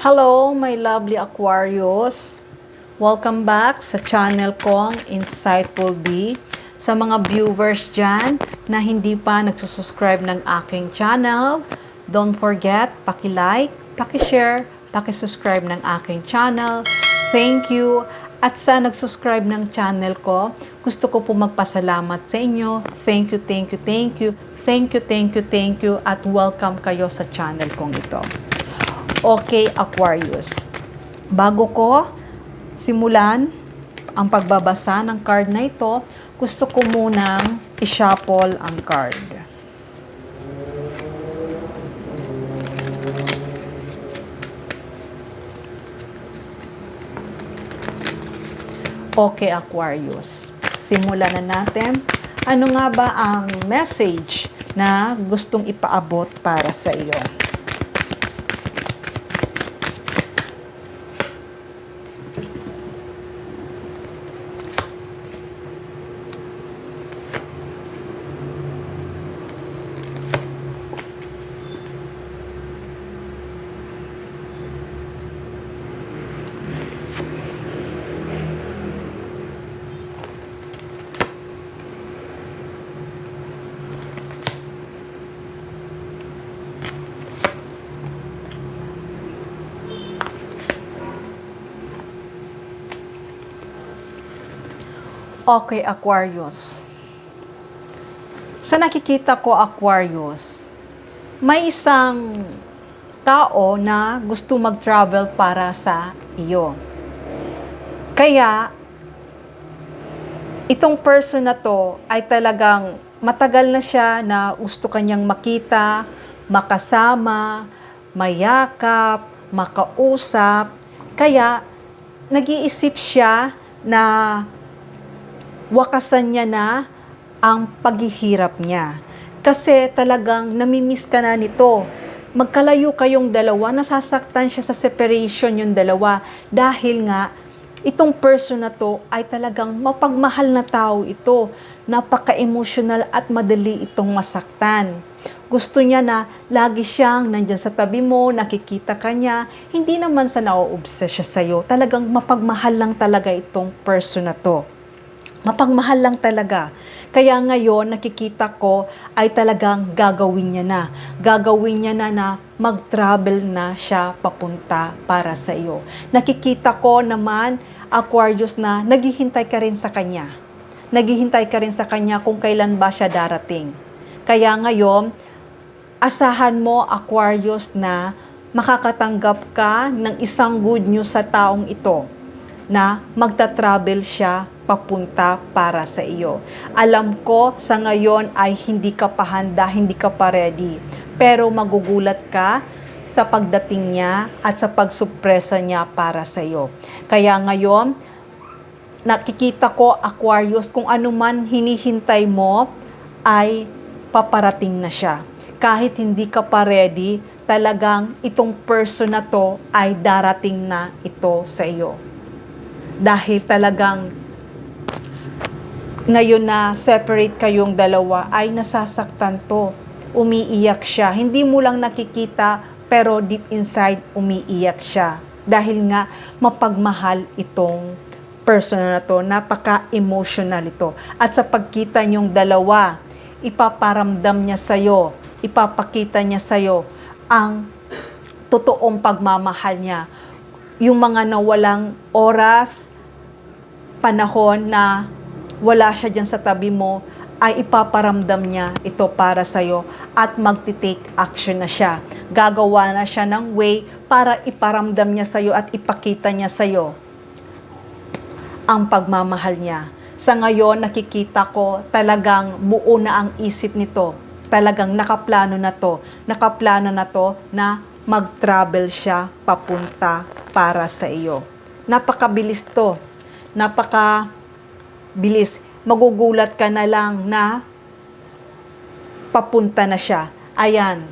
Hello, my lovely Aquarius. Welcome back sa channel kong Insightful Bee. Sa mga viewers dyan na hindi pa nagsusubscribe ng aking channel, don't forget, paki-like, paki-share, paki-subscribe ng aking channel. Thank you. At sa nagsuscribe ng channel ko, gusto ko po magpasalamat sa inyo. Thank you, thank you, thank you. Thank you, thank you, thank you. At welcome kayo sa channel kong ito. Okay, Aquarius. Bago ko simulan ang pagbabasa ng card na ito, gusto ko munang i-shuffle ang card. Okay, Aquarius. Simulan na natin. Ano nga ba ang message na gustong ipaabot para sa iyo? Okay, Aquarius. Sa nakikita ko, Aquarius, may isang tao na gusto mag-travel para sa iyo. Kaya, itong person na to ay talagang matagal na siya na gusto kanyang makita, makasama, mayakap, makausap. Kaya, nag-iisip siya na wakasan niya na ang paghihirap niya. Kasi talagang namimiss ka na nito. Magkalayo kayong dalawa, nasasaktan siya sa separation yung dalawa. Dahil nga, itong person na to ay talagang mapagmahal na tao ito. Napaka-emotional at madali itong masaktan. Gusto niya na lagi siyang nandyan sa tabi mo, nakikita ka niya. Hindi naman sa na-obsess siya sa'yo. Talagang mapagmahal lang talaga itong person na to. Mapagmahal lang talaga. Kaya ngayon, nakikita ko ay talagang gagawin niya na. Gagawin niya na mag-travel na siya papunta para sa iyo. Nakikita ko naman, Aquarius, na naghihintay ka rin sa kanya. Naghihintay ka rin sa kanya kung kailan ba siya darating. Kaya ngayon, asahan mo, Aquarius, na makakatanggap ka ng isang good news sa taong ito na magta-travel siya papunta para sa iyo. Alam ko sa ngayon ay hindi ka pa handa, hindi ka pa ready. Pero magugulat ka sa pagdating niya at sa pagsupresa niya para sa iyo. Kaya ngayon, nakikita ko, Aquarius, kung ano man hinihintay mo ay paparating na siya. Kahit hindi ka pa ready, talagang itong person na to ay darating na ito sa iyo. Dahil talagang ngayon na separate kayong dalawa ay nasasaktan to. Umiiyak siya. Hindi mo lang nakikita pero deep inside umiiyak siya. Dahil nga mapagmahal itong person na to. Napaka-emotional ito. At sa pagkita niyong dalawa, ipaparamdam niya sa'yo, ipapakita niya sa'yo ang totoong pagmamahal niya. Yung mga nawalang oras, panahon na wala siya dyan sa tabi mo, ay ipaparamdam niya ito para sa'yo at magti-take action na siya. Gagawa na siya ng way para iparamdam niya sa'yo at ipakita niya sa'yo ang pagmamahal niya. Sa ngayon, nakikita ko talagang buo na ang isip nito. Talagang nakaplano na to. Nakaplano na to na mag-travel siya papunta para sa iyo. Napakabilis to. Napakabilis. Magugulat ka na lang na papunta na siya. Ayan,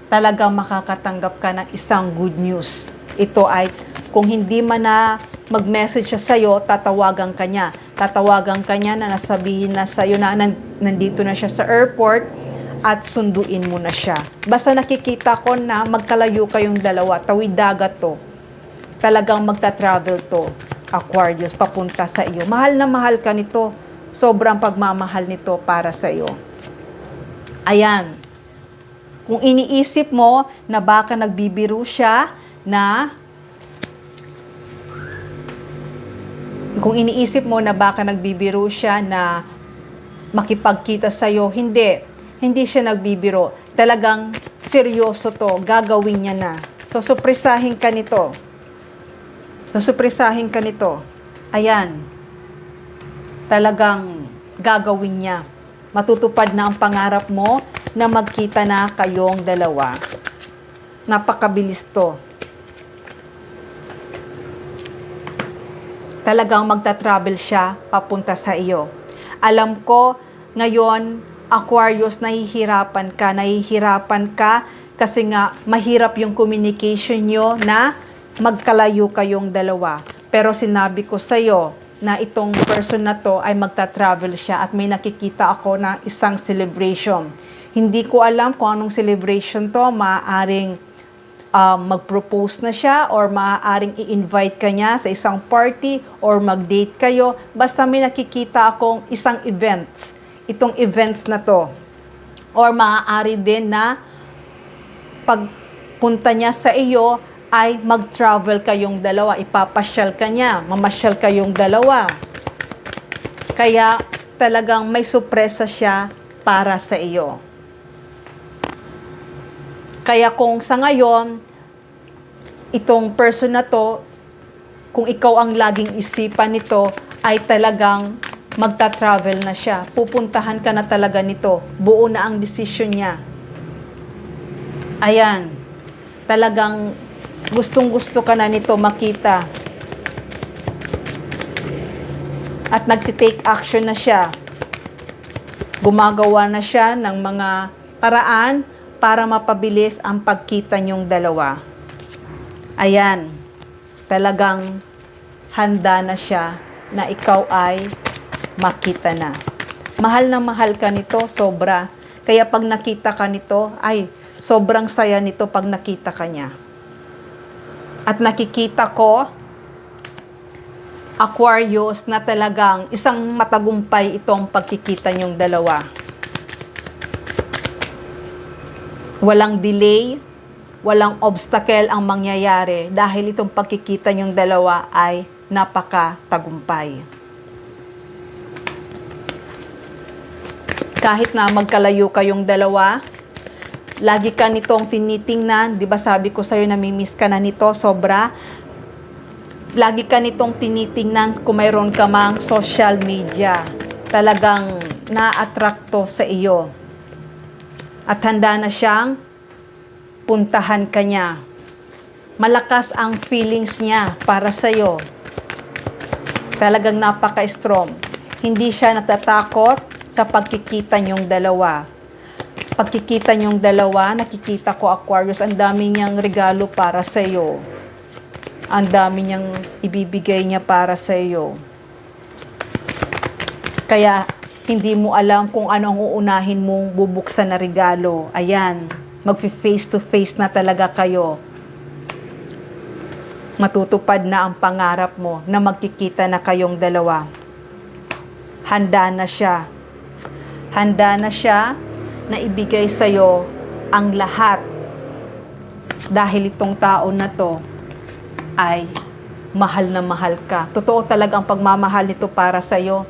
talagang makakatanggap ka ng isang good news. Ito ay, kung hindi man na mag-message siya sa'yo, tatawagan ka niya. Tatawagan ka niya na nasabihin na sa'yo na nandito na siya sa airport at sunduin mo na siya. Basta nakikita ko na magkalayo kayong dalawa, tawid dagat to. talagang magta-travel to, Aquarius, papunta sa iyo. Mahal na mahal ka nito. Sobrang pagmamahal nito para sa iyo. Ayan. Kung iniisip mo na baka nagbibiro siya na makipagkita sa iyo, hindi siya nagbibiro. Talagang seryoso to, gagawin niya na. So, supresahin ka nito. Ayan. Talagang gagawin niya. Matutupad na ang pangarap mo na magkita na kayong dalawa. Napakabilis to. Talagang magta-travel siya papunta sa iyo. Alam ko, ngayon, Aquarius, nahihirapan ka kasi nga mahirap yung communication nyo na magkalayo kayong dalawa. Pero sinabi ko sa iyo na itong person na to ay magta-travel siya at may nakikita ako na isang celebration. Hindi ko alam kung anong celebration to, maaaring mag-propose na siya or maaaring i-invite ka niya sa isang party or mag-date kayo. Basta may nakikita akong isang event. Itong events na to. Or maaari din na pagpunta niya sa iyo ay mag-travel kayong dalawa. Ipapasyal ka niya. Mamasyal kayong dalawa. Kaya talagang may sorpresa siya para sa iyo. Kaya kung sa ngayon, itong person na to, kung ikaw ang laging isipan nito, ay talagang magta-travel na siya. Pupuntahan ka na talaga nito. Buo na ang desisyon niya. Ayan. Talagang gustong-gusto ka na nito makita. At nagtitake action na siya. Gumagawa na siya ng mga paraan para mapabilis ang pagkita niyong dalawa. Ayan, talagang handa na siya na ikaw ay makita na. Mahal na mahal ka nito, sobra. Kaya pag nakita ka nito, ay sobrang saya nito pag nakita ka niya. At nakikita ko, Aquarius, na talagang isang matagumpay itong pagkikita niyong dalawa. Walang delay, walang obstacle ang mangyayari dahil itong pagkikita niyong dalawa ay napakatagumpay. Kahit na magkalayo kayong dalawa, lagi ka nitong tinitingnan, di ba sabi ko sa'yo namimiss ka na nito, sobra. Lagi ka nitong tinitingnan kung mayroon ka mang social media. Talagang na-attract to sa iyo. At handa na siyang puntahan ka niya. Malakas ang feelings niya para sa iyo. Talagang napaka-strong. Hindi siya natatakot sa pagkikita niyong dalawa. Pagkikita niyong dalawa, nakikita ko, Aquarius, ang dami niyang regalo para sa iyo. Ang dami niyang ibibigay niya para sa iyo. Kaya hindi mo alam kung ano ang uunahin mong bubuksan na regalo. Ayan, mag-face to face na talaga kayo. Matutupad na ang pangarap mo na magkikita na kayong dalawa. Handa na siya. Handa na siya na ibigay sa'yo ang lahat. Dahil itong tao na to ay mahal na mahal ka. Totoo talaga ang pagmamahal nito para sa'yo.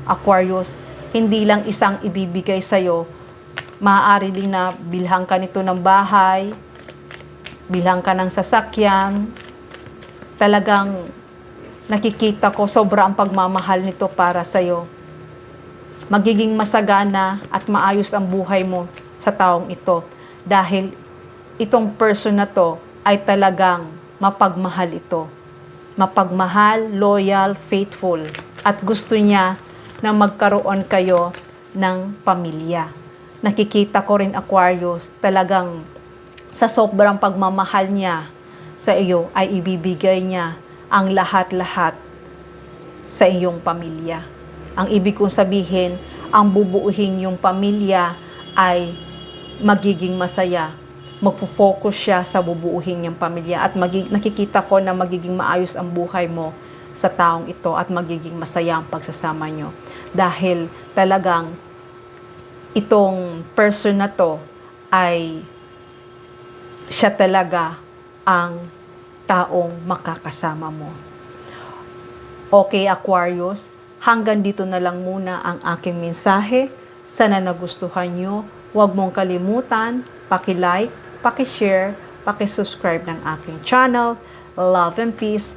Aquarius, hindi lang isang ibibigay sa'yo. Maaari din na bilhan ka nito ng bahay, bilhan ka ng sasakyan. Talagang nakikita ko sobra ang pagmamahal nito para sa'yo. Magiging masagana at maayos ang buhay mo sa taong ito. Dahil itong person na to ay talagang mapagmahal ito. Mapagmahal, loyal, faithful. At gusto niya na magkaroon kayo ng pamilya. Nakikita ko rin, Aquarius, talagang sa sobrang pagmamahal niya sa iyo ay ibibigay niya ang lahat-lahat sa iyong pamilya. Ang ibig kong sabihin, ang bubuuhin yung pamilya ay magiging masaya. magpo-focus siya sa bubuuhin niyang pamilya at nakikita ko na magiging maayos ang buhay mo sa taong ito at magiging masaya ang pagsasama nyo. Dahil talagang itong person na to ay siya talaga ang taong makakasama mo. Okay, Aquarius, hanggang dito na lang muna ang aking mensahe. Sana nagustuhan nyo. Huwag mong kalimutan, paki-like, paki-share, paki-subscribe ng aking channel. Love and peace.